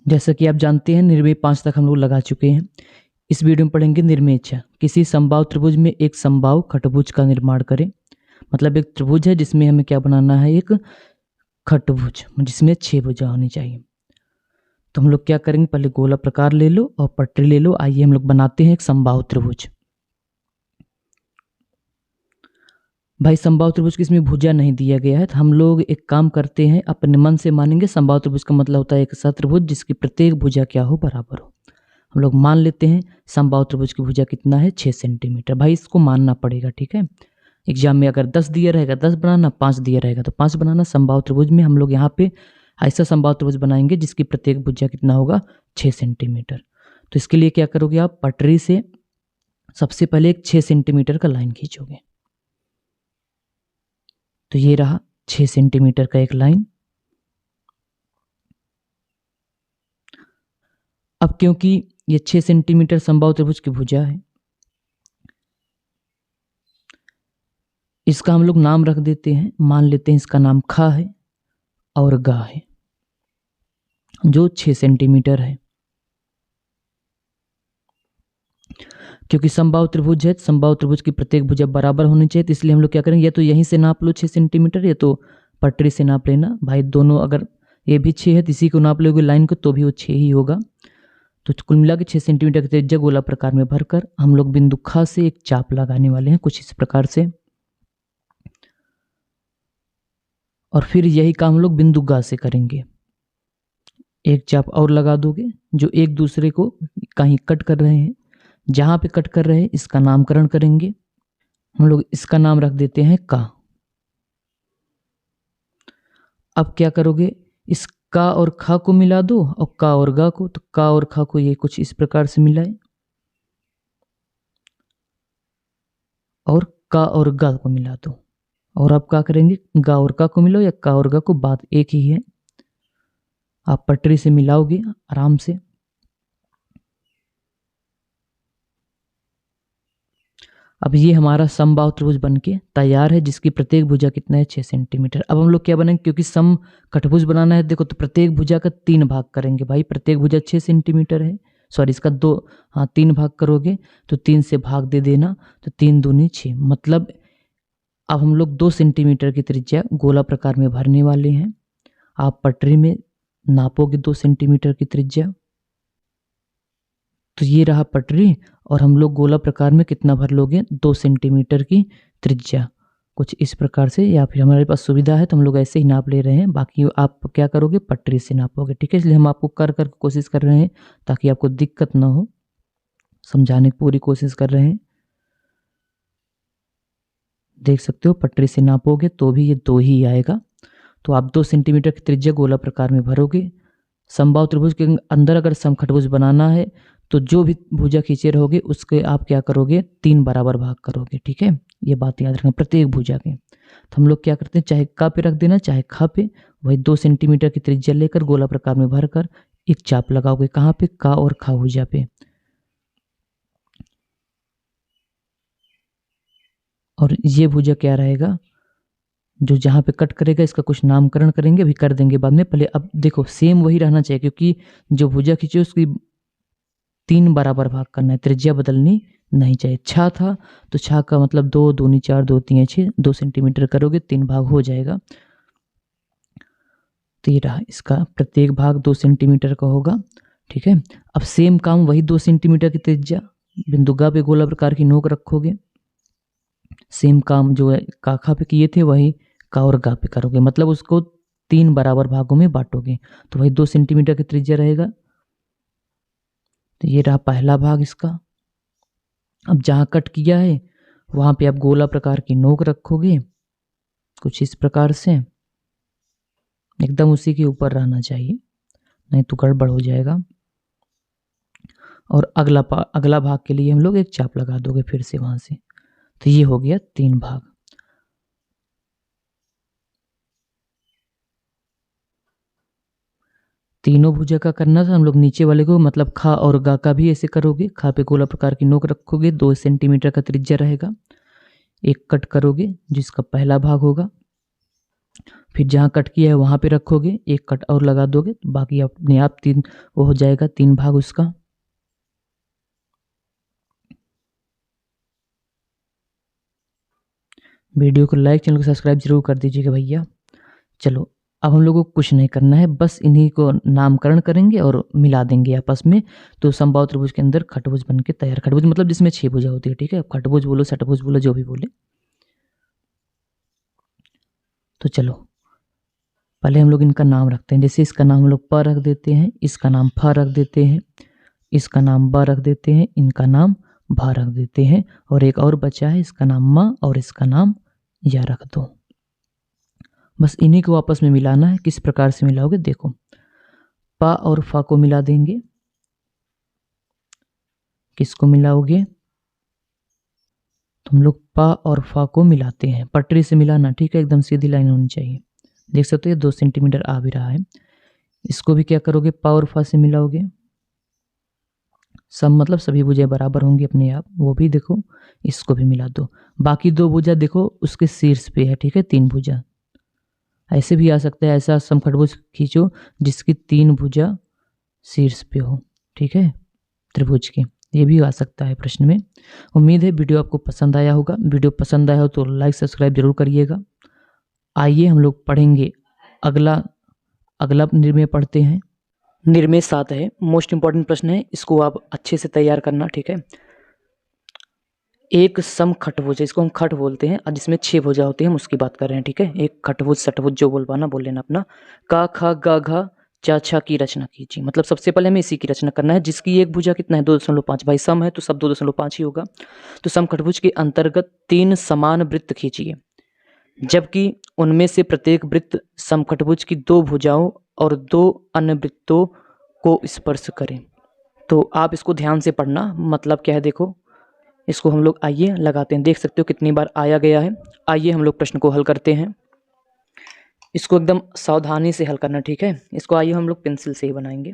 जैसा कि आप जानते हैं निर्मेय 5 तक हम लोग लगा चुके हैं। इस वीडियो में पढ़ेंगे निर्मेय 6। किसी समबाहु त्रिभुज में एक समबाहु खटभुज का निर्माण करें। मतलब एक त्रिभुज है जिसमें हमें क्या बनाना है, एक खटभुज जिसमें 6 भुजा होनी चाहिए। तो हम लोग क्या करेंगे, पहले गोला प्रकार ले लो और पटरी ले लो। आइए हम लोग बनाते हैं एक समबाहु त्रिभुज। भाई समबाहु त्रिभुज की इसमें भुजा नहीं दिया गया है, तो हम लोग एक काम करते हैं, अपने मन से मानेंगे। समबाहु त्रिभुज का मतलब होता है एक सत्रिभुज जिसकी प्रत्येक भुजा क्या हो, बराबर हो। हम लोग मान लेते हैं समबाहु त्रिभुज की भुजा कितना है, 6 सेंटीमीटर। भाई इसको मानना पड़ेगा, ठीक है। एग्जाम में अगर 10 दिया रहेगा 10 बनाना, 5 दिया रहेगा तो 5 बनाना। समबाहु त्रिभुज में हम लोग यहाँ पे ऐसा समबाहु त्रिभुज बनाएंगे जिसकी प्रत्येक भुजा कितना होगा, 6 सेंटीमीटर। तो इसके लिए क्या करोगे आप, पटरी से सबसे पहले एक 6 सेंटीमीटर का लाइन खींचोगे। तो ये रहा 6 सेंटीमीटर का एक लाइन। अब क्योंकि ये 6 सेंटीमीटर समबाहु त्रिभुज की भुजा है, इसका हम लोग नाम रख देते हैं। मान लेते हैं इसका नाम ख है और ग है, जो 6 सेंटीमीटर है। क्योंकि समबाहु त्रिभुज है, समबाहु त्रिभुज की प्रत्येक भुजा बराबर होनी चाहिए, तो इसलिए हम लोग क्या करेंगे, या तो यहीं से नाप लो 6 सेंटीमीटर, या तो पटरी से नाप लेना। भाई दोनों, अगर ये भी 6 है तो इसी को नाप लोगे लाइन को, तो भी वो 6 ही होगा। तो कुल मिला के 6 सेंटीमीटर की त्रिज्या गोला प्रकार में भरकर हम लोग बिंदु ख से एक चाप लगाने वाले हैं, कुछ इस प्रकार से। और फिर यही काम हम लोग बिंदु ग से करेंगे। एक चाप और लगा दोगे, जो एक दूसरे को कहीं कट कर रहे हैं। जहां पे कट कर रहे हैं इसका नामकरण करेंगे। हम लोग इसका नाम रख देते हैं का। अब क्या करोगे, इस का और खा को मिला दो और का और गा को। तो का और खा को ये कुछ इस प्रकार से मिलाए और का और गा को मिला दो। और आप क्या करेंगे, गा और का को मिलो या का और गा को, बात एक ही है। आप पटरी से मिलाओगे आराम से। अब ये हमारा समबाहु त्रिभुज बनके तैयार है, जिसकी प्रत्येक भुजा कितना है, 6 सेंटीमीटर। अब हम लोग क्या बनाएंगे, क्योंकि सम खटभुज बनाना है, देखो तो प्रत्येक भुजा का 3 भाग करेंगे। भाई प्रत्येक भुजा 6 सेंटीमीटर है, सॉरी इसका 3 भाग करोगे तो 3 से भाग दे देना, तो 3 दूनी 6। मतलब अब हम लोग 2 सेंटीमीटर की त्रिज्या गोला प्रकार में भरने वाले हैं। आप पटरी में नापोगे 2 सेंटीमीटर की त्रिज्या, तो ये रहा पटरी। और हम लोग गोला प्रकार में कितना भर लोगे, 2 सेंटीमीटर की त्रिज्या, कुछ इस प्रकार से। या फिर हमारे पास सुविधा है तो हम लोग ऐसे ही नाप ले रहे हैं, बाकी आप क्या करोगे, पटरी से नापोगे, ठीक है। इसलिए हम आपको कर कोशिश कर रहे हैं ताकि आपको दिक्कत ना हो, समझाने की पूरी कोशिश कर रहे हैं। देख सकते हो पटरी से नापोगे तो भी ये 2 ही आएगा। तो आप 2 सेंटीमीटर की त्रिज्या गोला प्रकार में भरोगे। समबाहु त्रिभुज के अंदर अगर समखटभुज बनाना है तो जो भी भुजा खींचे रहोगे उसके आप क्या करोगे, 3 बराबर भाग करोगे, ठीक है। ये बात याद रखना प्रत्येक भुजा के। तो हम लोग क्या करते हैं, चाहे का पे रख देना चाहे खा पे, वही 2 सेंटीमीटर की त्रिज्या लेकर गोला प्रकार में भरकर एक चाप लगाओगे। कहाँ पे, का और खा भुजा पे। और ये भुजा क्या रहेगा, जो जहाँ पे कट करेगा इसका कुछ नामकरण करेंगे, अभी कर देंगे बाद में। पहले अब देखो सेम वही रहना चाहिए, क्योंकि जो भुजा खींचे उसकी 3 बराबर भाग करना है, त्रिज्या बदलनी नहीं चाहिए। छा था तो छा का मतलब 2 दूनी 4 2 3 6, 2 सेंटीमीटर करोगे 3 भाग हो जाएगा। तो ये रहा, इसका प्रत्येक भाग 2 सेंटीमीटर का होगा, ठीक है। अब सेम काम वही 2 सेंटीमीटर की त्रिज्या बिंदु गा पे गोला प्रकार की नोक रखोगे। सेम काम जो है काखा पे किए थे वही का और गा पे करोगे, मतलब उसको 3 बराबर भागों में बांटोगे। तो वही 2 सेंटीमीटर की त्रिज्या रहेगा। तो ये रहा पहला भाग इसका। अब जहाँ कट किया है वहाँ पे आप गोला प्रकार की नोक रखोगे, कुछ इस प्रकार से। एकदम उसी के ऊपर रहना चाहिए, नहीं तो गड़बड़ हो जाएगा। और अगला भाग के लिए हम लोग एक चाप लगा दोगे फिर से वहाँ से। तो ये हो गया 3 भाग। तीनों भुजा का करना था, हम लोग नीचे वाले को मतलब खा और गा का भी ऐसे करोगे। खा पे गोला प्रकार की नोक रखोगे, 2 सेंटीमीटर का त्रिज्या रहेगा। एक कट करोगे जिसका पहला भाग होगा, फिर जहाँ कट किया है वहाँ पे रखोगे, एक कट और लगा दोगे तो बाकी अपने आप 3 वो हो जाएगा, 3 भाग उसका। वीडियो को लाइक, चैनल को सब्सक्राइब जरूर कर दीजिएगा भैया। चलो अब हम लोगों को कुछ नहीं करना है, बस इन्हीं को नामकरण करेंगे और मिला देंगे आपस में, तो समबाहु त्रिभुज के अंदर खटभुज बन के तैयार। खटभुज मतलब जिसमें 6 भुजा होती है, ठीक है। खटभुज बोलो, षटभुज बोलो, जो भी बोले। तो चलो पहले हम लोग इनका नाम रखते हैं। जैसे इसका नाम हम लोग प रख देते हैं, इसका नाम फ रख देते हैं, इसका नाम ब रख देते हैं, इनका नाम भा रख देते हैं, और एक और बचा है, इसका नाम म और इसका नाम या रख दो। बस इन्हीं को आपस में मिलाना है। किस प्रकार से मिलाओगे देखो, पा और फा को मिला देंगे। किसको मिलाओगे, तुम लोग पा और फा को मिलाते हैं। पटरी से मिलाना, ठीक है, एकदम सीधी लाइन होनी चाहिए। देख सकते हो 2 सेंटीमीटर आ भी रहा है। इसको भी क्या करोगे, पा और फा से मिलाओगे। सब मतलब सभी भुजाएं बराबर होंगी अपने आप, वो भी देखो। इसको भी मिला दो। बाकी 2 भुजा देखो उसके शीर्ष पे है, ठीक है, 3 भुजा। ऐसे भी आ सकता है, ऐसा समखटभुज खींचो जिसकी 3 भुजा शीर्ष पे हो, ठीक है, त्रिभुज की। ये भी आ सकता है प्रश्न में। उम्मीद है वीडियो आपको पसंद आया होगा। वीडियो पसंद आया हो तो लाइक सब्सक्राइब जरूर करिएगा। आइए हम लोग पढ़ेंगे अगला निर्णय पढ़ते हैं। निर्णय 7 है, मोस्ट इंपॉर्टेंट प्रश्न है, इसको आप अच्छे से तैयार करना, ठीक है। एक समखटभुज, इसको हम खट बोलते हैं, और जिसमें 6 भुजा होती है हम उसकी बात कर रहे हैं, ठीक है। एक खटभुज षटभुज जो बोल पाना बोल लेना अपना। का खा गा घा चा छा की रचना कीजिए। मतलब सबसे पहले हमें इसी की रचना करना है, जिसकी एक भुजा कितना है 2.5। भाई सम है तो सब 2.5 ही होगा। तो समखटभुज के अंतर्गत 3 समान वृत्त खींचिए, जबकि उनमें से प्रत्येक वृत्त समखटभुज की 2 भुजाओं और 2 अन्य वृत्तों को स्पर्श करें। तो आप इसको ध्यान से पढ़ना, मतलब क्या है देखो। इसको हम लोग आइए लगाते हैं, देख सकते हो कितनी बार आया गया है। आइए हम लोग प्रश्न को हल करते हैं। इसको एकदम सावधानी से हल करना, ठीक है। इसको आइए हम लोग पेंसिल से ही बनाएंगे।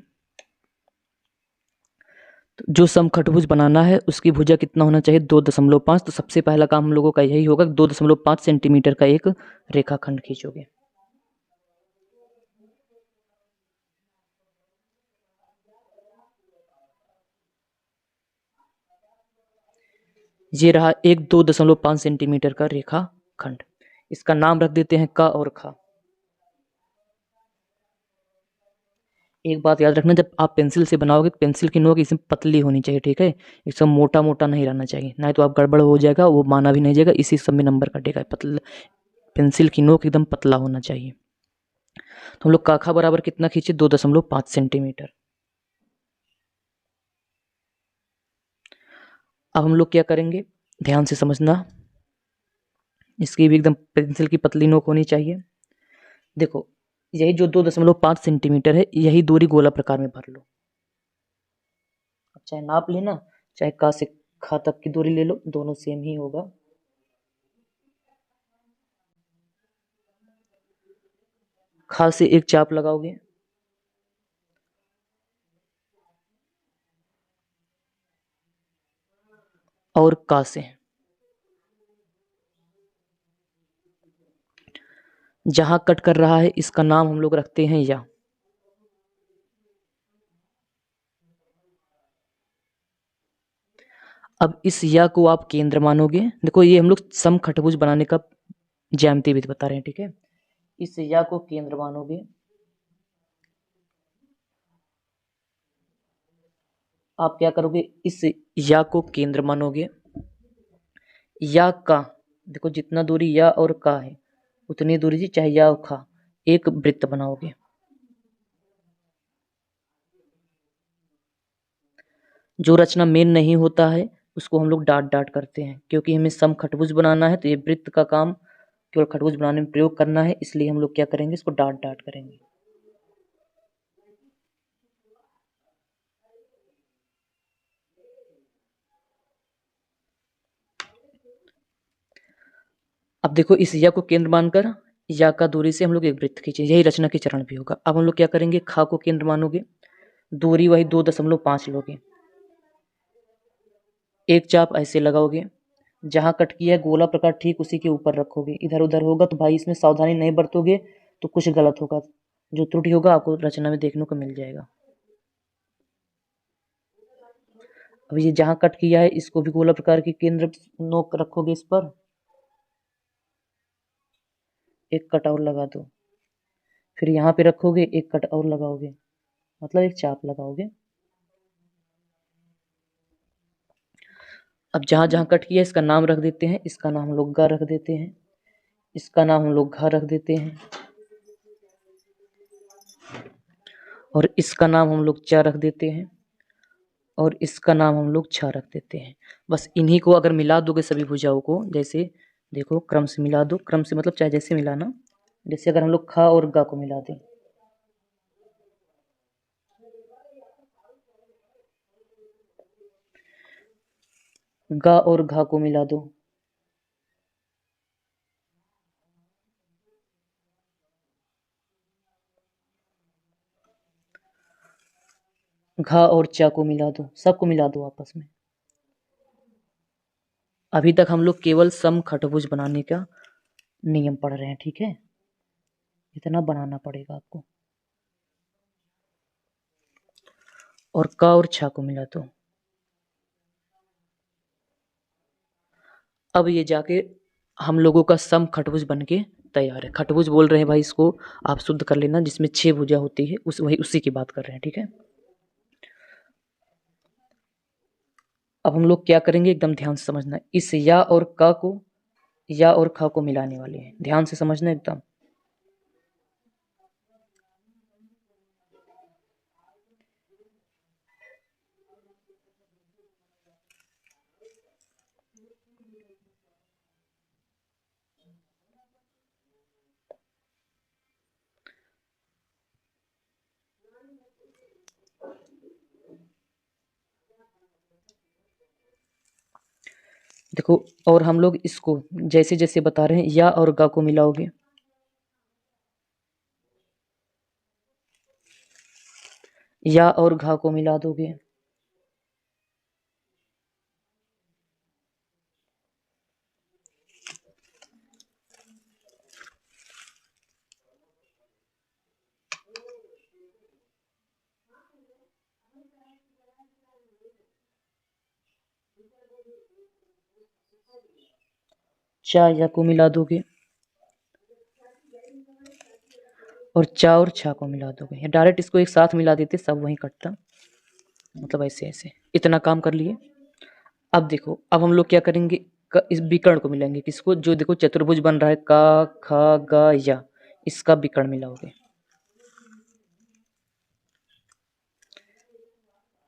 तो जो समखटभुज बनाना है उसकी भुजा कितना होना चाहिए, 2.5। तो सबसे पहला काम हम लोगों का यही होगा, 2.5 सेंटीमीटर का एक रेखाखंड खींचोगे। ये रहा एक 2.5 सेंटीमीटर का रेखाखंड। इसका नाम रख देते हैं का और खा। एक बात याद रखना, जब आप पेंसिल से बनाओगे पेंसिल की नोक इसमें पतली होनी चाहिए, ठीक है। एकदम मोटा मोटा नहीं रहना चाहिए, नहीं तो आप गड़बड़ हो जाएगा, वो माना भी नहीं जाएगा, इसी सब में नंबर कटेगा। पतला पेंसिल की नोक एकदम पतला होना चाहिए। तो हम लोग काखा बराबर कितना खींचे, 2.5 सेंटीमीटर। अब हम लोग क्या करेंगे, ध्यान से समझना। इसकी भी एकदम पेंसिल की पतली नोक होनी चाहिए। देखो यही जो 2.5 सेंटीमीटर है, यही दूरी गोला प्रकार में भर लो। चाहे नाप लेना, चाहे का से खा तक की दूरी ले लो, दोनों सेम ही होगा। खा से एक चाप लगाओगे, और का से जहां कट कर रहा है इसका नाम हम लोग रखते हैं या। अब इस या को आप केंद्र मानोगे। देखो ये हम लोग समखटभुज बनाने का ज्यामिति विधि बता रहे हैं, ठीक है। इस या को केंद्र मानोगे। आप क्या करोगे, इस या को केंद्र मानोगे। या का, देखो जितना दूरी या और का है उतनी दूरी जी, चाहे या और खा, एक वृत्त बनाओगे। जो रचना मेन नहीं होता है उसको हम लोग डाट डाट करते हैं, क्योंकि हमें समखटभुज बनाना है तो ये वृत्त का काम केवल खटभुज बनाने में प्रयोग करना है, इसलिए हम लोग क्या करेंगे, इसको डाट डाट करेंगे। अब देखो इस या को केंद्र मानकर या का दूरी से हम लोग एक वृत्त खींचे, यही रचना के चरण भी होगा। अब हम लोग क्या करेंगे, खा को केंद्र मानोगे, दूरी वही 2.5 लोगे, एक चाप ऐसे लगाओगे, जहां कट किया है गोला प्रकार ठीक उसी के ऊपर रखोगे। इधर उधर होगा तो भाई इसमें सावधानी नहीं बरतोगे तो कुछ गलत होगा, जो त्रुटि होगा आपको रचना में देखने को मिल जाएगा। अब ये जहां कट किया है इसको भी गोला प्रकार की केंद्र नोक रखोगे, इस पर एक कट और लगा दो, फिर यहाँ पे रखोगे एक कट और लगाओगे, मतलब एक चाप लगाओगे। अब जहां जहां कट किया इसका नाम रख देते हैं, इसका नाम हम लोग ग रख देते हैं, इसका नाम हम लोग घ रख देते हैं, और इसका नाम हम लोग च रख देते हैं, और इसका नाम हम लोग छ रख देते हैं। बस इन्हीं को अगर मिला दोगे सभी भुजाओं को, जैसे देखो क्रम से मिला दो, क्रम से मतलब चाहे जैसे मिलाना, जैसे अगर हम लोग ख और ग को मिला दें, ग और घ को मिला दो, घ और च को मिला दो, सबको मिला दो आपस में। अभी तक हम लोग केवल सम खठभुज बनाने का नियम पढ़ रहे हैं, ठीक है, इतना बनाना पड़ेगा आपको। और क और छ को मिला दो। अब ये जाके हम लोगों का सम खठभुज बन के तैयार है। खठभुज बोल रहे हैं भाई, इसको आप शुद्ध कर लेना, जिसमें 6 भुजा होती है, उसी की बात कर रहे हैं, ठीक है। अब हम लोग क्या करेंगे, एकदम ध्यान से समझना, इस या और क को या और ख को मिलाने वाले हैं, ध्यान से समझना एकदम। देखो, और हम लोग इसको जैसे जैसे बता रहे हैं, या और ग को मिलाओगे, या और घ को मिला दोगे, च या को मिला दोगे, और च और छ को मिला दोगे, या डायरेक्ट इसको एक साथ मिला देते, सब वहीं कटता, मतलब ऐसे ऐसे। इतना काम कर लिए। अब देखो, अब हम लोग क्या करेंगे, इस विकर्ण को मिलाएंगे, किसको, जो देखो चतुर्भुज बन रहा है, क ख ग या, इसका विकर्ण मिलाओगे,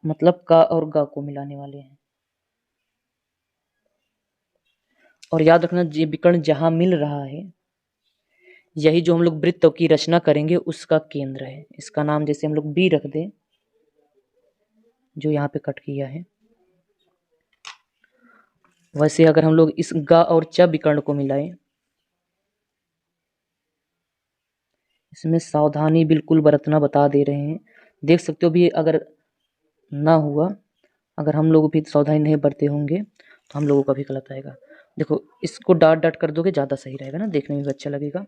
मतलब क और ग को मिलाने वाले हैं। और याद रखना, ये विकर्ण जहां मिल रहा है, यही जो हम लोग वृत्त की रचना करेंगे उसका केंद्र है। इसका नाम जैसे हम लोग बी रख दें, जो यहाँ पे कट किया है, वैसे अगर हम लोग इस ग और च विकर्ण को मिलाएं, इसमें सावधानी बिल्कुल बरतना बता दे रहे हैं, देख सकते हो भी, अगर ना हुआ, अगर हम लोग भी सावधानी नहीं बरते होंगे तो हम लोगों का भी गलत आएगा। देखो, इसको डाट डाट कर दोगे, ज़्यादा सही रहेगा ना, देखने में भी अच्छा लगेगा।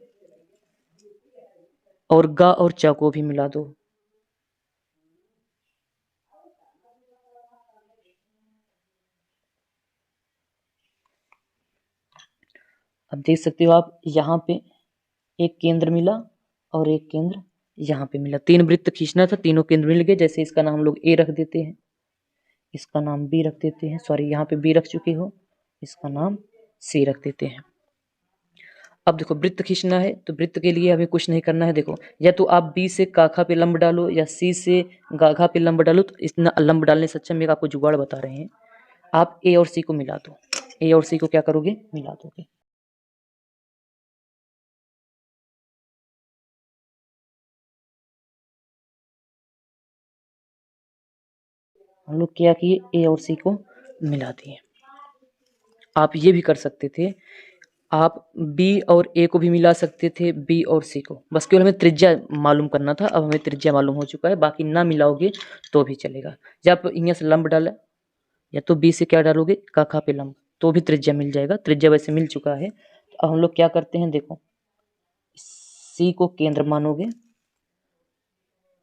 और ग और च को भी मिला दो, अब देख सकते हो आप, यहाँ पे एक केंद्र मिला और एक केंद्र यहाँ पे मिला, 3 वृत्त खींचना था, तीनों केंद्र मिल गए। जैसे इसका नाम हम लोग ए रख देते हैं, इसका नाम बी रख देते हैं, सॉरी यहाँ पे बी रख चुके हो, इसका नाम सी रख देते हैं। अब देखो, वृत्त खींचना है तो वृत्त के लिए हमें कुछ नहीं करना है। देखो, या तो आप बी से काखा पे लंब डालो, या सी से गाघा पे लंब डालो। तो इतना लंब डालने से अच्छा मैं आपको जुगाड़ बता रहे हैं, आप ए और सी को मिला दो। ए और सी को क्या करोगे, मिला दोगे। हम लोग क्या किए, ए और सी को मिला दिए। आप ये भी कर सकते थे, आप बी और ए को भी मिला सकते थे, बी और सी को, बस केवल हमें त्रिज्या मालूम करना था। अब हमें त्रिज्या मालूम हो चुका है, बाकी ना मिलाओगे तो भी चलेगा। जब आप यहाँ से लंब डाला, या तो बी से क्या डालोगे, काखा पे लंब, तो भी त्रिज्या मिल जाएगा। त्रिज्या वैसे मिल चुका है। तो अब हम लोग क्या करते हैं, देखो सी को केंद्र मानोगे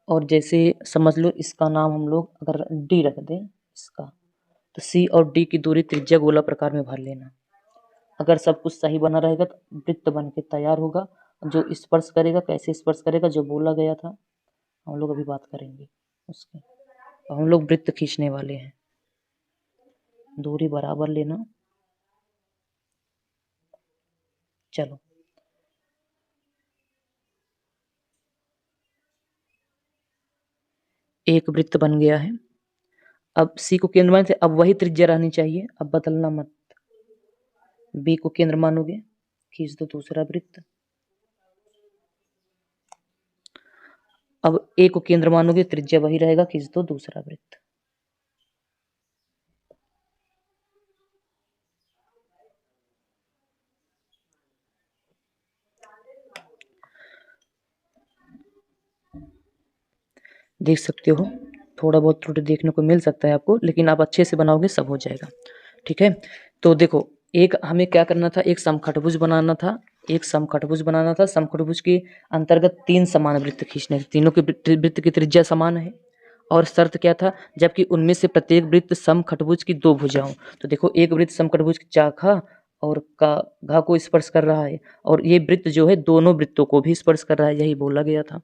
और जैसे समझ लो इसका नाम हम लोग अगर डी रख दें इसका, तो सी और डी की दूरी त्रिज्या गोला प्रकार में भर लेना। अगर सब कुछ सही बना रहेगा तो वृत्त बन के तैयार होगा। जो स्पर्श करेगा, कैसे स्पर्श करेगा, जो बोला गया था हम लोग अभी बात करेंगे उसके। तो हम लोग वृत्त खींचने वाले हैं, दूरी बराबर लेना। चलो एक वृत्त बन गया है। अब सी को केंद्र मान से अब वही त्रिज्या रहनी चाहिए, अब बदलना मत। बी को केंद्र मानोगे, खींच दो दूसरा वृत्त। अब ए को केंद्र मानोगे, त्रिज्या वही रहेगा, खींच दो दूसरा वृत्त। देख सकते हो थोड़ा बहुत त्रुटि देखने को मिल सकता है आपको, लेकिन आप अच्छे से बनाओगे सब हो जाएगा। ठीक है, तो देखो एक हमें क्या करना था, एक समखटभुज बनाना था, एक समखटभुज बनाना था। समखटभुज के अंतर्गत 3 समान वृत्त खींचने, तीनों के वृत्त की त्रिज्या समान है। और शर्त क्या था, जबकि उनमें से प्रत्येक वृत्त समखटभुज की 2 भुजाओं। तो देखो एक वृत्त समखटभुज की चाखा और का घा को स्पर्श कर रहा है, और ये वृत्त जो है दोनों वृत्तों को भी स्पर्श कर रहा है, यही बोला गया था।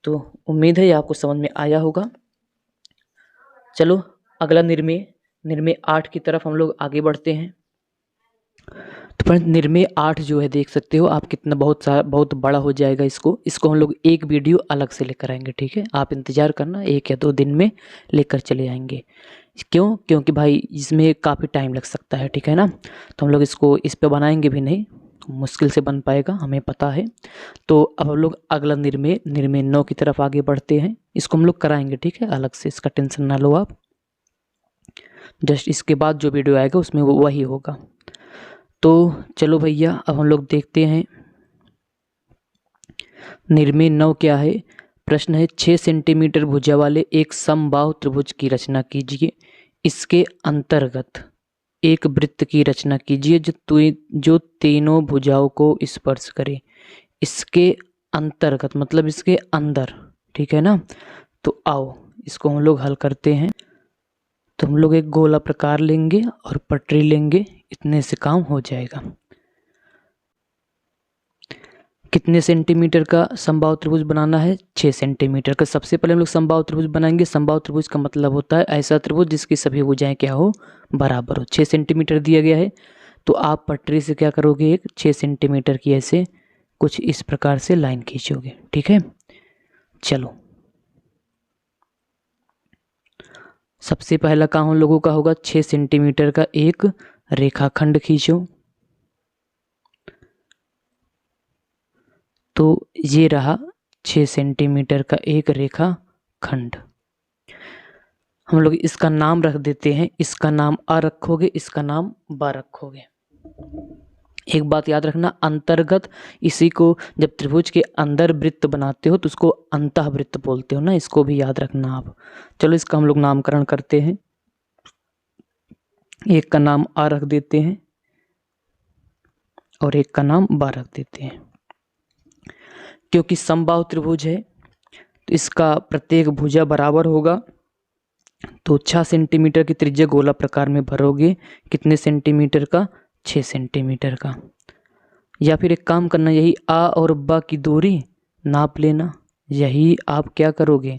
तो उम्मीद है ये आपको समझ में आया होगा। चलो अगला निर्मेय 8 की तरफ हम लोग आगे बढ़ते हैं। तो फ्रेंड्स निर्मेय 8 जो है देख सकते हो आप कितना बहुत बड़ा हो जाएगा। इसको हम लोग एक वीडियो अलग से लेकर आएंगे। ठीक है, आप इंतजार करना, 1 या 2 दिन में लेकर चले आएंगे। क्योंकि भाई इसमें काफ़ी टाइम लग सकता है। ठीक है ना, तो हम लोग इसको इस पे बनाएंगे भी नहीं, मुश्किल से बन पाएगा, हमें पता है। तो अब हम लोग अगला निर्मेय 9 की तरफ आगे बढ़ते हैं। इसको हम लोग कराएंगे, ठीक है, अलग से, इसका टेंशन ना लो आप। जस्ट इसके बाद जो वीडियो आएगा उसमें वो वही होगा। तो चलो भैया अब हम लोग देखते हैं निर्मेय 9 क्या है। प्रश्न है 6 सेंटीमीटर भुजा वाले एक समबाहु त्रिभुज की रचना कीजिए। इसके अंतर्गत एक वृत्त की रचना कीजिए जो तीनों भुजाओं को स्पर्श करे। इसके अंतर्गत मतलब इसके अंदर, ठीक है ना। तो आओ इसको हम लोग हल करते हैं। तो हम लोग एक गोला प्रकार लेंगे और पटरी लेंगे, इतने से काम हो जाएगा। कितने सेंटीमीटर का समबाहु त्रिभुज बनाना है, 6 सेंटीमीटर का। सबसे पहले हम लोग समबाहु त्रिभुज बनाएंगे। समबाहु त्रिभुज का मतलब होता है ऐसा त्रिभुज जिसकी सभी भुजाएं क्या हो, बराबर हो। 6 सेंटीमीटर दिया गया है, तो आप पटरी से क्या करोगे, एक 6 सेंटीमीटर की ऐसे कुछ इस प्रकार से लाइन खींचोगे। ठीक है, चलो सबसे पहला काम हम लोगों का होगा 6 सेंटीमीटर का एक रेखाखंड खींचो। तो ये रहा 6 सेंटीमीटर का एक रेखाखंड। हम लोग इसका नाम रख देते हैं, इसका नाम अ रखोगे, इसका नाम ब रखोगे। एक बात याद रखना, अंतर्गत इसी को जब त्रिभुज के अंदर वृत्त बनाते हो तो उसको अंतःवृत्त बोलते हो ना, इसको भी याद रखना आप। चलो इसका हम लोग नामकरण करते हैं। एक का नाम अ रख देते हैं और एक का नाम ब रख देते हैं। क्योंकि समबाहु त्रिभुज है तो इसका प्रत्येक भुजा बराबर होगा। तो 6 सेंटीमीटर की त्रिज्या गोला प्रकार में भरोगे, कितने सेंटीमीटर का, 6 सेंटीमीटर का। या फिर एक काम करना, यही आ और बा की दूरी नाप लेना। यही आप क्या करोगे,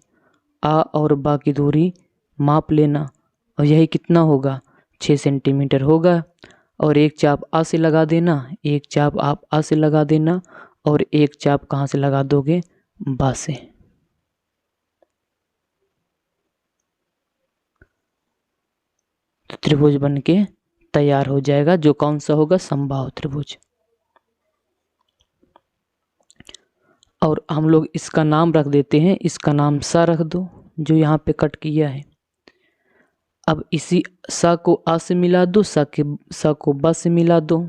आ और बा की दूरी माप लेना, और यही कितना होगा, 6 सेंटीमीटर होगा। और एक चाप आ से लगा देना, एक चाप आप आ से लगा देना, और एक चाप कहाँ से लगा दोगे, बा से। तो त्रिभुज बन के तैयार हो जाएगा, जो कौन सा होगा, समबाहु त्रिभुज। और हम लोग इसका नाम रख देते हैं, इसका नाम सा रख दो, जो यहाँ पे कट किया है। अब इसी सा को आ से मिला दो, सा को ब से मिला दो।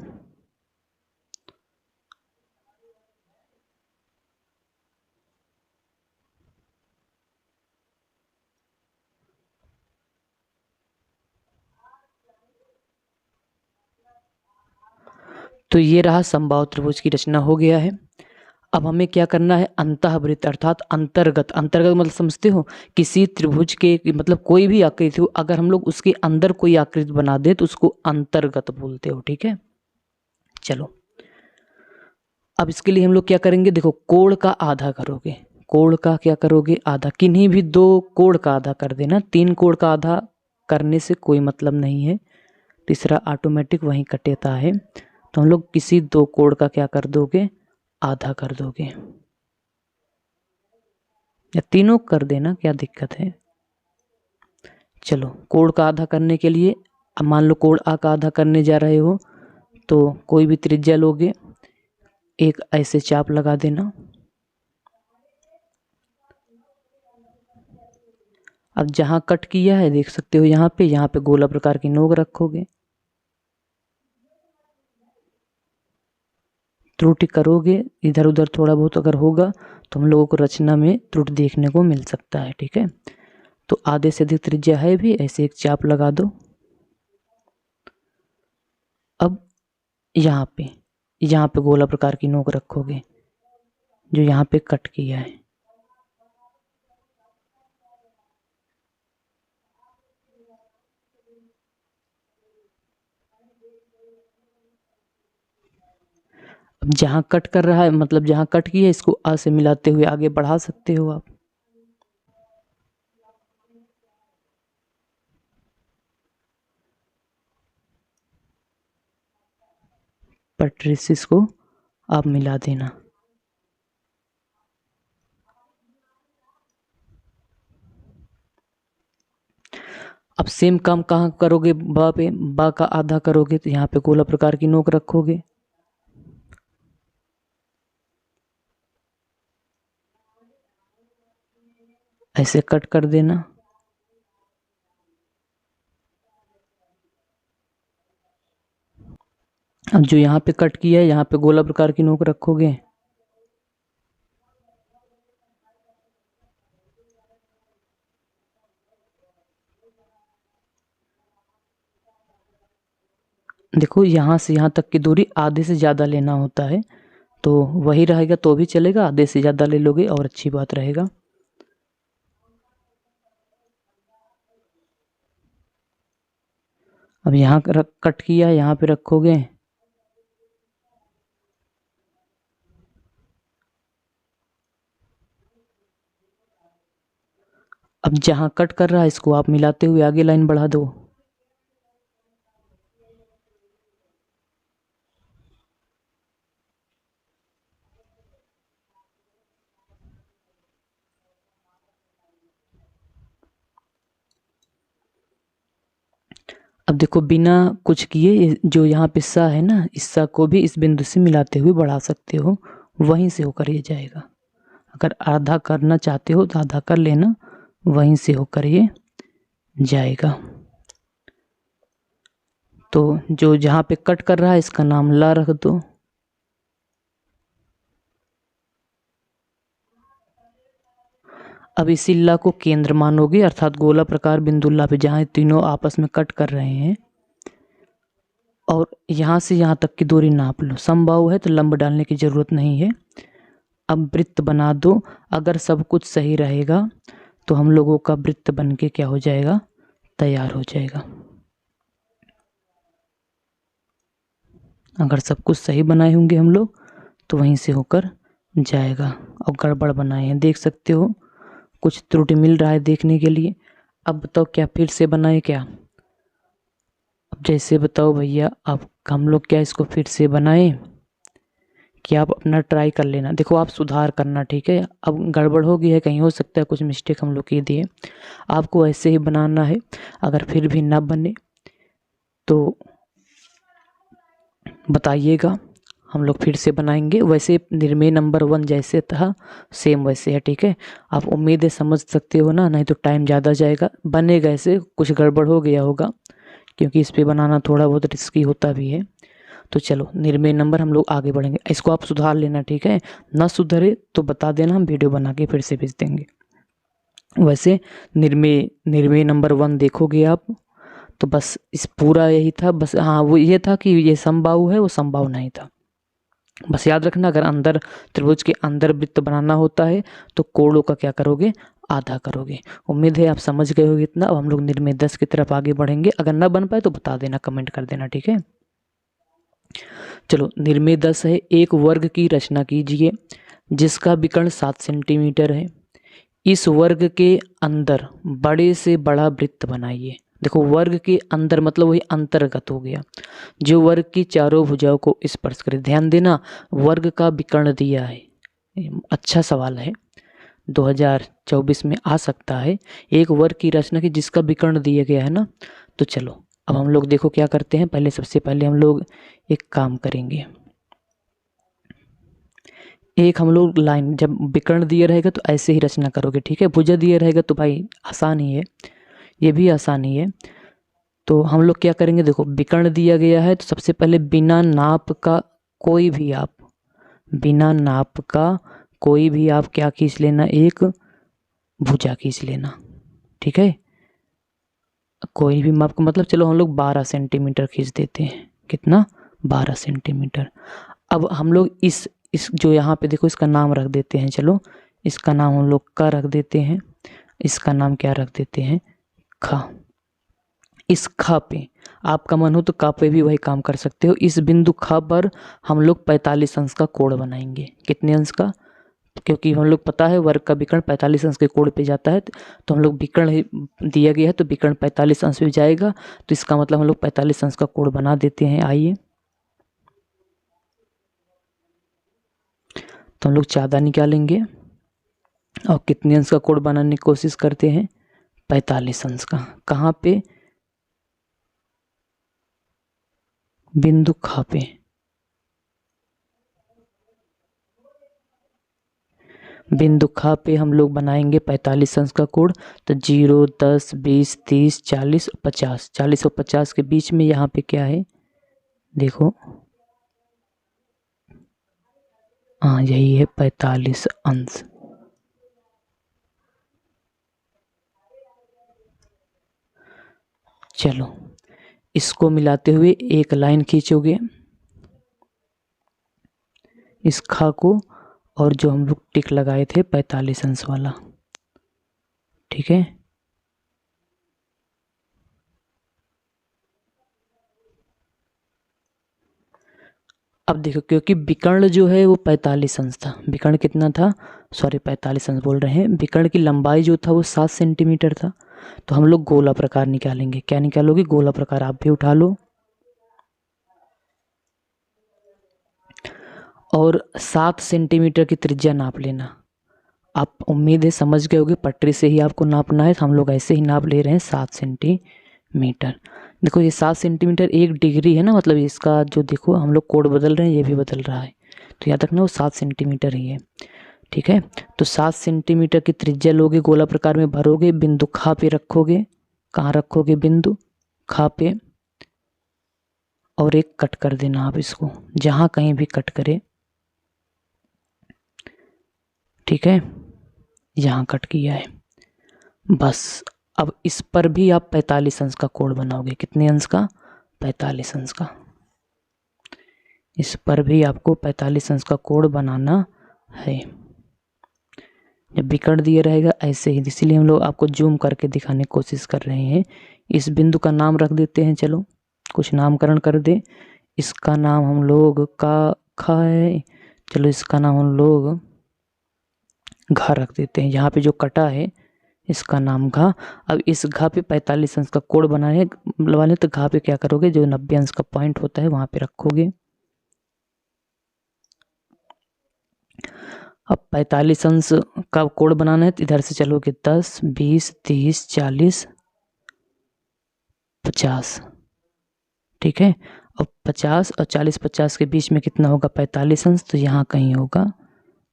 तो ये रहा समबाहु त्रिभुज की रचना हो गया है। अब हमें क्या करना है, अंतःवृत्त अर्थात अंतर्गत। अंतर्गत मतलब समझते हो, किसी त्रिभुज के मतलब कोई भी आकृति हो, अगर हम लोग उसके अंदर कोई आकृति बना दे तो उसको अंतर्गत बोलते हो। ठीक है, चलो अब इसके लिए हम लोग क्या करेंगे, देखो कोण का आधा करोगे, कोण का क्या करोगे, आधा। किन्हीं भी दो कोण का आधा कर देना, 3 कोण का आधा करने से कोई मतलब नहीं है, तीसरा ऑटोमेटिक वहीं कटेता है। तो हम लोग किसी 2 कोण का क्या कर दोगे, आधा कर दोगे, या तीनों कर देना, क्या दिक्कत है। चलो कोण का आधा करने के लिए, अब मान लो कोण आ का आधा करने जा रहे हो तो कोई भी त्रिज्या लोगे, एक ऐसे चाप लगा देना। अब जहां कट किया है देख सकते हो, यहाँ पे गोला प्रकार की नोक रखोगे। त्रुटि करोगे इधर उधर थोड़ा बहुत अगर होगा तो हम लोगों को रचना में त्रुटि देखने को मिल सकता है। ठीक है, तो आधे से अधिक त्रिज्या है भी, ऐसे एक चाप लगा दो। अब यहाँ पे गोला प्रकार की नोक रखोगे जो यहाँ पे कट किया है। अब जहाँ कट कर रहा है मतलब जहाँ कट किया है इसको आ से मिलाते हुए आगे बढ़ा सकते हो आप। पट्रिसिस को आप मिला देना। अब सेम काम कहाँ करोगे, बा पे, बा का आधा करोगे तो यहाँ पे गोला प्रकार की नोक रखोगे। ऐसे कट कर देना। अब जो यहाँ पे कट किया है यहाँ पे गोला प्रकार की नोक रखोगे। देखो यहाँ से यहाँ तक की दूरी आधे से ज़्यादा लेना होता है, तो वही रहेगा तो भी चलेगा, आधे से ज़्यादा ले लोगे और अच्छी बात रहेगा। अब यहाँ कट किया है यहाँ पे रखोगे। अब जहाँ कट कर रहा है इसको आप मिलाते हुए आगे लाइन बढ़ा दो। अब देखो बिना कुछ किए जो यहाँ पे सा है ना, इस सा को भी इस बिंदु से मिलाते हुए बढ़ा सकते हो, वहीं से होकर ये जाएगा। अगर आधा करना चाहते हो तो आधा कर लेना, वहीं से होकर ये जाएगा। तो जो जहाँ पे कट कर रहा है इसका नाम ला रख दो। अब इसी ला को केंद्र मानोगे, अर्थात गोला प्रकार बिंदु ला पे जहाँ तीनों आपस में कट कर रहे हैं, और यहाँ से यहाँ तक की दूरी नाप लो। समबाहु है तो लंब डालने की जरूरत नहीं है। अब वृत्त बना दो। अगर सब कुछ सही रहेगा तो हम लोगों का वृत्त बन के क्या हो जाएगा, तैयार हो जाएगा। अगर सब कुछ सही बनाए होंगे हम लोग तो वहीं से होकर जाएगा। और गड़बड़ बनाए हैं देख सकते हो, कुछ त्रुटि मिल रहा है देखने के लिए। अब बताओ क्या फिर से बनाए क्या, अब जैसे बताओ भैया, अब हम लोग क्या इसको फिर से बनाए कि आप अपना ट्राई कर लेना। देखो आप सुधार करना, ठीक है। अब गड़बड़ हो गई है कहीं, हो सकता है कुछ मिस्टेक हम लोग के दिए, आपको ऐसे ही बनाना है। अगर फिर भी ना बने तो बताइएगा, हम लोग फिर से बनाएंगे। वैसे निर्मेय नंबर 1 जैसे था सेम वैसे है, ठीक है। आप उम्मीदें समझ सकते हो ना, नहीं तो टाइम ज़्यादा जाएगा। बनेगा ऐसे, कुछ गड़बड़ हो गया होगा क्योंकि इस पे बनाना थोड़ा बहुत रिस्की होता भी है। तो चलो निर्मेय नंबर हम लोग आगे बढ़ेंगे, इसको आप सुधार लेना, ठीक है। ना सुधरे तो बता देना, हम वीडियो बना के फिर से भेज देंगे। वैसे निर्मेय नंबर 1 देखोगे आप तो बस इस पूरा यही था, बस हाँ वो ये था कि ये समबाहु है, वो समबाहु नहीं था। बस याद रखना, अगर अंदर त्रिभुज के अंदर वृत्त बनाना होता है तो कोणों का क्या करोगे, आधा करोगे। उम्मीद है आप समझ गए होगे इतना। अब हम लोग निर्मेय 10 की तरफ आगे बढ़ेंगे। अगर ना बन पाए तो बता देना, कमेंट कर देना, ठीक है। चलो, निर्मेय 10 है। एक वर्ग की रचना कीजिए जिसका विकर्ण 7 सेंटीमीटर है। इस वर्ग के अंदर बड़े से बड़ा वृत्त बनाइए। देखो, वर्ग के अंदर मतलब वही अंतर्गत हो गया, जो वर्ग की चारों भुजाओं को स्पर्श करे। ध्यान देना, वर्ग का विकर्ण दिया है। अच्छा सवाल है, 2024 में आ सकता है। एक वर्ग की रचना की जिसका विकर्ण दिया गया है ना। तो चलो अब हम लोग देखो क्या करते हैं। पहले सबसे पहले हम लोग एक काम करेंगे। एक हम लोग लाइन, जब विकर्ण दिया रहेगा तो ऐसे ही रचना करोगे, ठीक है। भुजा दिया रहेगा तो भाई आसान ही है, ये भी आसान ही है। तो हम लोग क्या करेंगे, देखो विकर्ण दिया गया है तो सबसे पहले बिना नाप का कोई भी आप, बिना नाप का कोई भी आप क्या खींच लेना, एक भुजा खींच लेना, ठीक है। कोई भी माप का मतलब चलो हम लोग 12 सेंटीमीटर खींच देते हैं। कितना, 12 सेंटीमीटर। अब हम लोग इस जो यहाँ पे देखो इसका नाम रख देते हैं। चलो इसका नाम हम लोग का रख देते हैं, इसका नाम क्या रख देते हैं, खा। इस खा पे आपका मन हो तो का पे भी वही काम कर सकते हो। इस बिंदु खा पर हम लोग 45 अंश का कोण बनाएंगे। कितने अंश का, क्योंकि हम लोग पता है वर्ग का विकर्ण 45 अंश के कोण पे जाता है, तो हम लोग विकर्ण दिया गया है तो विकर्ण 45 अंश पे जाएगा, तो इसका मतलब हम लोग 45 अंश का कोण बना देते हैं। आइए, तो हम लोग चादा निकालेंगे और कितने अंश का कोण बनाने की कोशिश करते हैं, 45 अंश का। कहाँ पे, बिंदु खा पे। बिंदु खा पे हम लोग बनाएंगे 45 अंश का कोण। तो 0, 10, 20, 30, 40, 50, 40 और 50 के बीच में यहाँ पे क्या है, देखो, हाँ यही है 45 अंश। चलो इसको मिलाते हुए एक लाइन खींचोगे, इस खा को, और जो हम लोग टिक लगाए थे 45 अंश वाला, ठीक है। अब देखो, क्योंकि विकर्ण जो है वो 45 अंश था। विकर्ण कितना था, सॉरी 45 अंश बोल रहे हैं। विकर्ण की लंबाई जो था वो 7 सेंटीमीटर था। तो हम लोग गोला प्रकार निकालेंगे। क्या निकालोगे, गोला प्रकार। आप भी उठा लो और 7 सेंटीमीटर की त्रिज्या नाप लेना। आप उम्मीद है समझ गए होगे, पटरी से ही आपको नापना है। तो हम लोग ऐसे ही नाप ले रहे हैं 7 सेंटीमीटर। देखो ये 7 सेंटीमीटर 1 डिग्री है ना, मतलब इसका जो देखो हम लोग कोण बदल रहे हैं, ये भी बदल रहा है, तो याद रखना वो 7 सेंटीमीटर ही है, ठीक है। तो 7 सेंटीमीटर की त्रिज्या लोगे, गोला प्रकार में भरोगे, बिंदु खा पे रखोगे। कहाँ रखोगे, बिंदु खा पे, और एक कट कर देना आप इसको, जहाँ कहीं भी कट करे, ठीक है। यहाँ कट किया है बस। अब इस पर भी आप 45 अंश का कोण बनाओगे। कितने अंश का, 45 अंश का। इस पर भी आपको 45 अंश का कोण बनाना है। जब विकर्ण दिया रहेगा ऐसे ही, इसीलिए हम लोग आपको जूम करके दिखाने की कोशिश कर रहे हैं। इस बिंदु का नाम रख देते हैं। चलो कुछ नामकरण कर दे। इसका नाम हम लोग का खा है। चलो इसका नाम हम लोग घा रख देते हैं। यहाँ पे जो कटा है इसका नाम घा। अब इस घा पे 45 अंश का कोण बनाने वाले, तो घा पे क्या करोगे, जो 90 अंश का पॉइंट होता है वहां पे रखोगे। अब 45 अंश का कोण बनाना है तो इधर से चलोगे 10, 20, 30, 40, 50, ठीक है। अब 50 और 40, 50 के बीच में कितना होगा, 45 अंश। तो यहाँ कहीं होगा,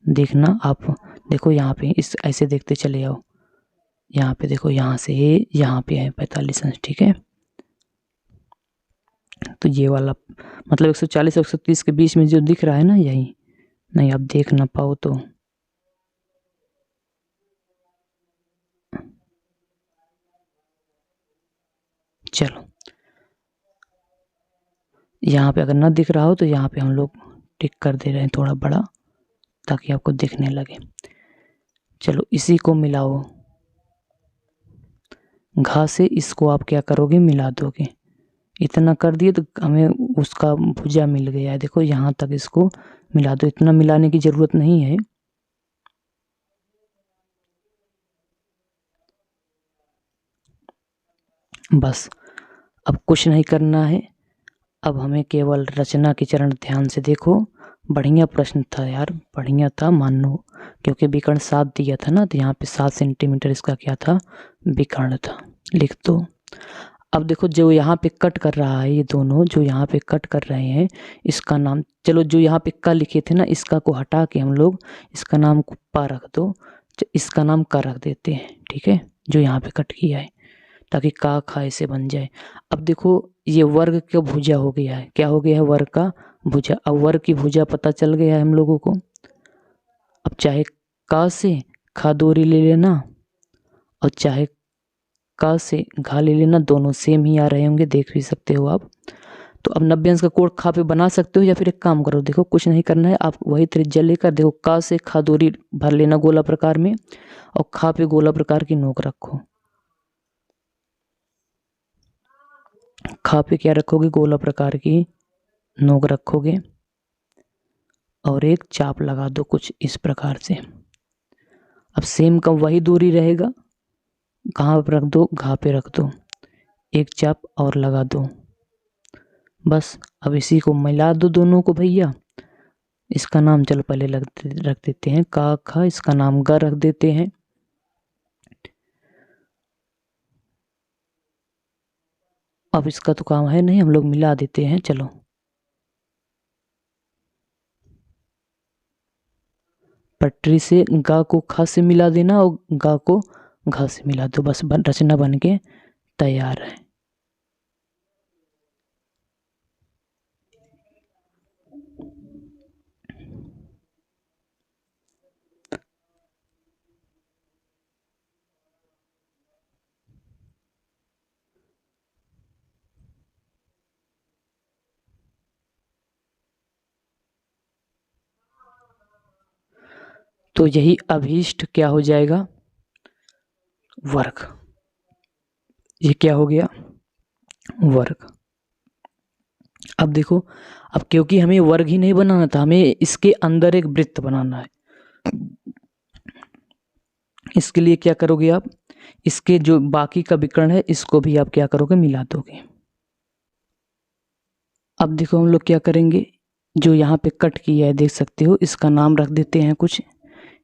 देखना आप। देखो यहाँ पे इस ऐसे देखते चले आओ, यहाँ पे देखो, यहाँ से यहाँ पे है 45 अंश, ठीक है। तो ये वाला मतलब 140 और 130 के बीच में जो दिख रहा है ना, यही। नहीं आप देख ना पाओ तो चलो, यहाँ पे अगर ना दिख रहा हो तो यहाँ पे हम लोग टिक कर दे रहे हैं थोड़ा बड़ा, ताकि आपको दिखने लगे। चलो इसी को मिलाओ, घा से इसको आप क्या करोगे, मिला दोगे। इतना कर दिए तो हमें उसका भुजा मिल गया है। देखो यहाँ तक इसको मिला दो, इतना मिलाने की ज़रूरत नहीं है। बस अब कुछ नहीं करना है, अब हमें केवल रचना के चरण ध्यान से देखो। बढ़िया प्रश्न था यार, बढ़िया था मानो, क्योंकि विकर्ण 7 दिया था ना, तो यहाँ पे 7 सेंटीमीटर इसका क्या था, विकर्ण था। लिख दो। अब देखो जो यहाँ पे कट कर रहा है, ये दोनों जो यहाँ पे कट कर रहे हैं, इसका नाम, चलो जो यहाँ पे का लिखे थे ना, इसका को हटा के हम लोग इसका नाम पा रख दो, इसका नाम का रख देते हैं, ठीक है, जो यहाँ पे कट किया है, ताकि का खा ऐसे बन जाए। अब देखो ये वर्ग का भुजा हो गया है, क्या हो गया है, वर्ग का भुजा। अब वर्ग की भुजा पता चल गया है हम लोगों को। अब चाहे का से खा दूरी ले लेना और चाहे का से घा ले लेना, दोनों सेम ही आ रहे होंगे, देख भी सकते हो आप। तो अब 90 अंश का कोण खा पे बना सकते हो, या फिर एक काम करो, देखो कुछ नहीं करना है, आप वही त्रिज्या लेकर देखो का से खा दूरी भर लेना गोला प्रकार में, और खा पे गोला प्रकार की नोक रखो। खा पे क्या रखोगे, गोला प्रकार की नोक रखोगे, और एक चाप लगा दो कुछ इस प्रकार से। अब सेम का वही दूरी रहेगा, कहाँ पे रख दो, घा पे रख दो, एक चाप और लगा दो। बस अब इसी को मिला दो दोनों को भैया। इसका नाम चलो पहले रख देते हैं का खा, इसका नाम ग रख देते हैं। अब इसका तो काम है नहीं, हम लोग मिला देते हैं। चलो पटरी से गा को खा से मिला देना और गा को घा से मिला दो, बस रचना बन के तैयार है। तो यही अभीष्ट क्या हो जाएगा, वर्ग। ये क्या हो गया, वर्ग। अब देखो, अब क्योंकि हमें वर्ग ही नहीं बनाना था, हमें इसके अंदर एक वृत्त बनाना है। इसके लिए क्या करोगे आप, इसके जो बाकी का विकर्ण है इसको भी आप क्या करोगे, मिला दोगे। अब देखो हम लोग क्या करेंगे, जो यहाँ पे कट किया है देख सकते हो, इसका नाम रख देते हैं कुछ।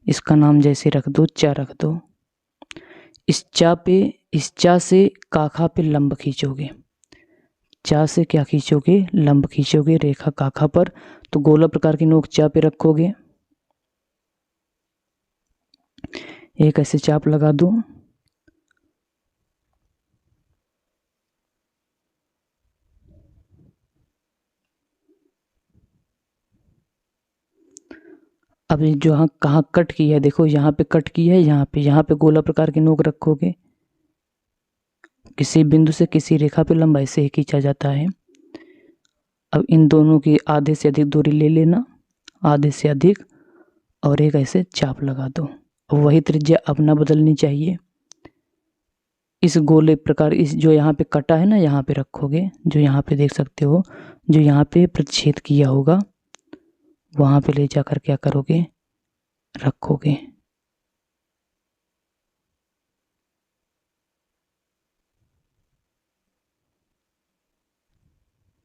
इसका नाम जैसे रख दो, चा रख दो। इस चा पे, इस चा से काखा पे लंब खींचोगे, चा से क्या खींचोगे, लंब खींचोगे रेखा काखा पर, तो गोला प्रकार की नोक चा पे रखोगे, एक ऐसे चाप लगा दो। अब ये जो हाँ कहाँ कट की है, देखो यहाँ पे कट की है, यहाँ पे गोला प्रकार की नोक रखोगे। किसी बिंदु से किसी रेखा पे लंब ऐसे ही खींचा जाता है। अब इन दोनों की आधे से अधिक दूरी ले लेना, आधे से अधिक, और एक ऐसे चाप लगा दो। अब वही त्रिज्या अब ना बदलनी चाहिए। इस गोले प्रकार, इस जो यहाँ पे कटा है ना, यहाँ पे रखोगे, जो यहाँ पे देख सकते हो, जो यहाँ पे प्रतिच्छेद किया होगा वहाँ पे ले जाकर क्या करोगे, रखोगे।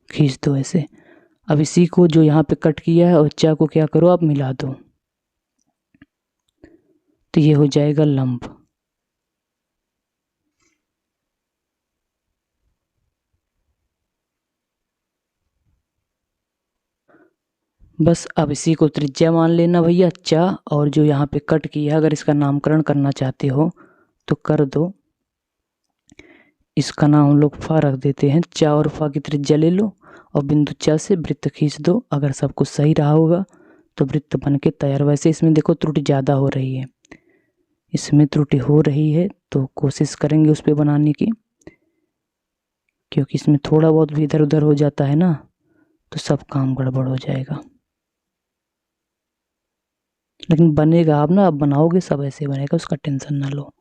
खींच दो ऐसे। अब इसी को जो यहाँ पे कट किया है और चा को क्या करो, आप मिला दो, तो ये हो जाएगा लंब। बस अब इसी को त्रिज्या मान लेना भैया, चा, और जो यहाँ पे कट किया, अगर इसका नामकरण करना चाहते हो तो कर दो। इसका नाम हम लोग फा रख देते हैं। चा और फा की त्रिज्या ले लो और बिंदु चा से वृत्त खींच दो। अगर सब कुछ सही रहा होगा तो वृत्त बन के तैयार। वैसे इसमें देखो त्रुटि ज़्यादा हो रही है, इसमें त्रुटि हो रही है, तो कोशिश करेंगे उस पर बनाने की, क्योंकि इसमें थोड़ा बहुत भी इधर उधर हो जाता है ना, तो सब काम गड़बड़ हो जाएगा। लेकिन बनेगा, आप ना आप बनाओगे सब ऐसे बनेगा, उसका टेंशन ना लो,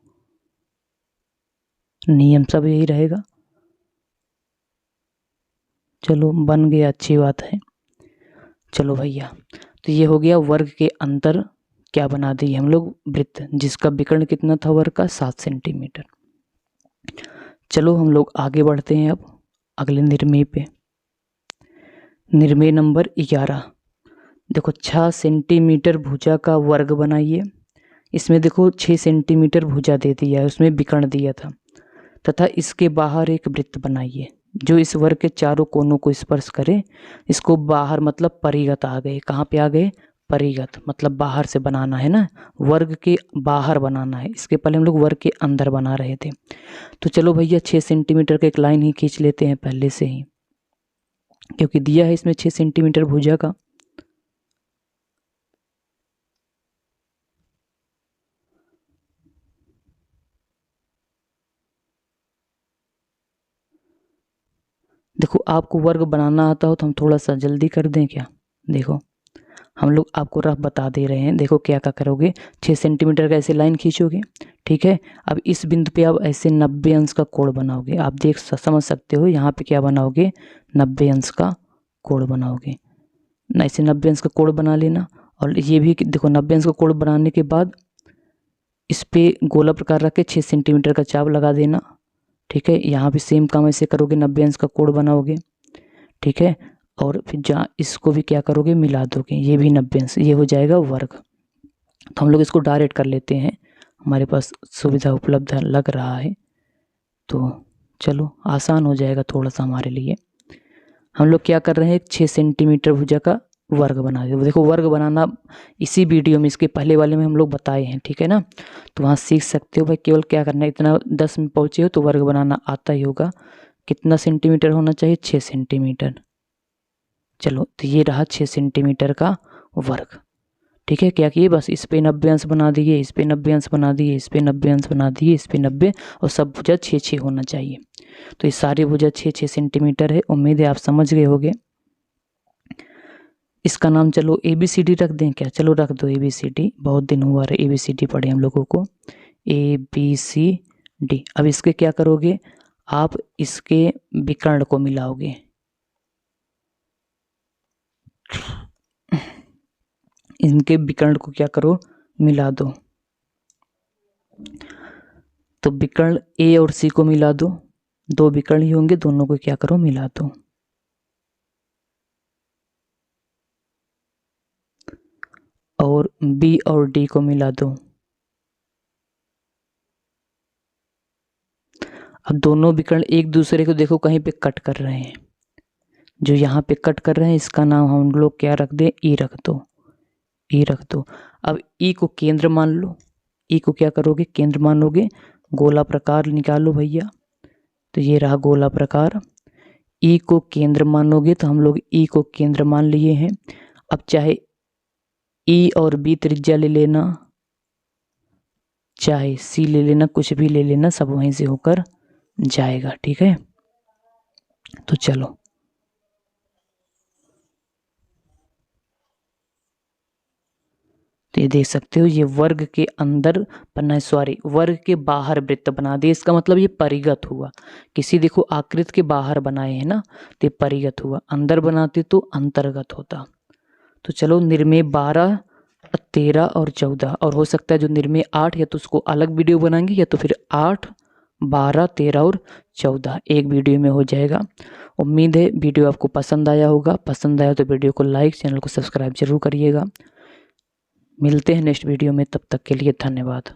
नियम सब यही रहेगा। चलो बन गया, अच्छी बात है। चलो भैया, तो ये हो गया वर्ग के अंदर क्या बना दिए हम लोग, वृत्त, जिसका विकर्ण कितना था वर्ग का, 7 सेंटीमीटर। चलो हम लोग आगे बढ़ते हैं अब अगले निर्मेय पे। निर्मेय नंबर 11। देखो 6 सेंटीमीटर भुजा का वर्ग बनाइए। इसमें देखो 6 सेंटीमीटर भुजा दे दिया है, उसमें विकर्ण दिया था, तथा इसके बाहर एक वृत्त बनाइए जो इस वर्ग के चारों कोनों को स्पर्श करे। इसको बाहर मतलब परिगत आ गए, कहाँ पे आ गए, परिगत मतलब बाहर से बनाना है ना, वर्ग के बाहर बनाना है। इसके पहले हम लोग वर्ग के अंदर बना रहे थे। तो चलो भैया 6 सेंटीमीटर का एक लाइन ही खींच लेते हैं पहले से ही, क्योंकि दिया है इसमें 6 सेंटीमीटर भुजा का। देखो आपको वर्ग बनाना आता हो तो हम थोड़ा सा जल्दी कर दें क्या। देखो हम लोग आपको रफ बता दे रहे हैं। देखो क्या क्या करोगे, 6 सेंटीमीटर का ऐसे लाइन खींचोगे, ठीक है। अब इस बिंदु पे आप ऐसे 90 अंश का कोण बनाओगे। आप समझ सकते हो यहाँ पे क्या बनाओगे, 90 अंश का कोण बनाओगे ना। ऐसे 90 अंश का कोण बना लेना। और ये भी देखो 90 अंश का कोण बनाने के बाद इस पे गोला प्रकार रख के 6 सेंटीमीटर का चाप लगा देना, ठीक है। यहाँ पे सेम काम ऐसे करोगे, 90 अंश का कोण बनाओगे, ठीक है। और फिर जहाँ इसको भी क्या करोगे, मिला दोगे, ये भी 90 अंश, ये हो जाएगा वर्ग। तो हम लोग इसको डायरेक्ट कर लेते हैं, हमारे पास सुविधा उपलब्ध लग रहा है, तो चलो आसान हो जाएगा थोड़ा सा हमारे लिए। हम लोग क्या कर रहे हैं, 6 सेंटीमीटर भुजा का वर्ग बना दे। देखो वर्ग बनाना इसी वीडियो में, इसके पहले वाले में हम लोग बताए हैं, ठीक है ना। तो वहाँ सीख सकते हो भाई, केवल क्या करना है, इतना 10 में पहुँचे हो तो वर्ग बनाना आता ही होगा। कितना सेंटीमीटर होना चाहिए, 6 सेंटीमीटर। चलो तो ये रहा 6 सेंटीमीटर का वर्ग, ठीक है। क्या किए, बस इस पे 90 अंश बना दिए, इस पे 90 अंश बना दिए, इस पे 90 अंश बना दिए, इस पे 90, और सब भुजा 6-6 होना चाहिए। तो ये सारी भुजा 6-6 सेंटीमीटर है। उम्मीद है आप समझ गए होंगे। इसका नाम चलो ABCD रख दें क्या, चलो रख दो ABCD, बहुत दिन हुआ रहे ABCD पढ़े हम लोगों को, ABCD। अब इसके क्या करोगे, आप इसके विकर्ण को मिलाओगे, इनके विकर्ण को क्या करो, मिला दो। तो विकर्ण A और C को मिला दो, 2 विकर्ण ही होंगे, दोनों को क्या करो, मिला दो। और B और D को मिला दो। अब दोनों विकर्ण एक दूसरे को देखो कहीं पे कट कर रहे हैं, जो यहाँ पे कट कर रहे हैं इसका नाम हम लोग क्या रख दे, E रख दो, E रख दो। अब E को केंद्र मान लो, E को क्या करोगे, केंद्र मानोगे, गोला प्रकार निकालो भैया। तो ये रहा गोला प्रकार, E को केंद्र मानोगे तो हम लोग E को केंद्र मान लिए हैं। अब चाहे E और B त्रिज्या ले लेना, चाहे C ले लेना, कुछ भी ले लेना, सब वहीं से होकर जाएगा, ठीक है। तो चलो तो ये देख सकते हो, ये वर्ग के अंदर बना है, सॉरी वर्ग के बाहर वृत्त बना दिए। इसका मतलब ये परिगत हुआ, किसी देखो आकृति के बाहर बनाए हैं ना, तो ये परिगत हुआ, अंदर बनाते तो अंतर्गत होता। तो चलो निर्मेय 12, 13 और 14, और हो सकता है जो निर्मेय 8 या तो उसको अलग वीडियो बनाएंगे, या तो फिर 8, 12, 13 और 14 एक वीडियो में हो जाएगा। उम्मीद है वीडियो आपको पसंद आया होगा। पसंद आया तो वीडियो को लाइक, चैनल को सब्सक्राइब जरूर करिएगा। मिलते हैं नेक्स्ट वीडियो में, तब तक के लिए धन्यवाद।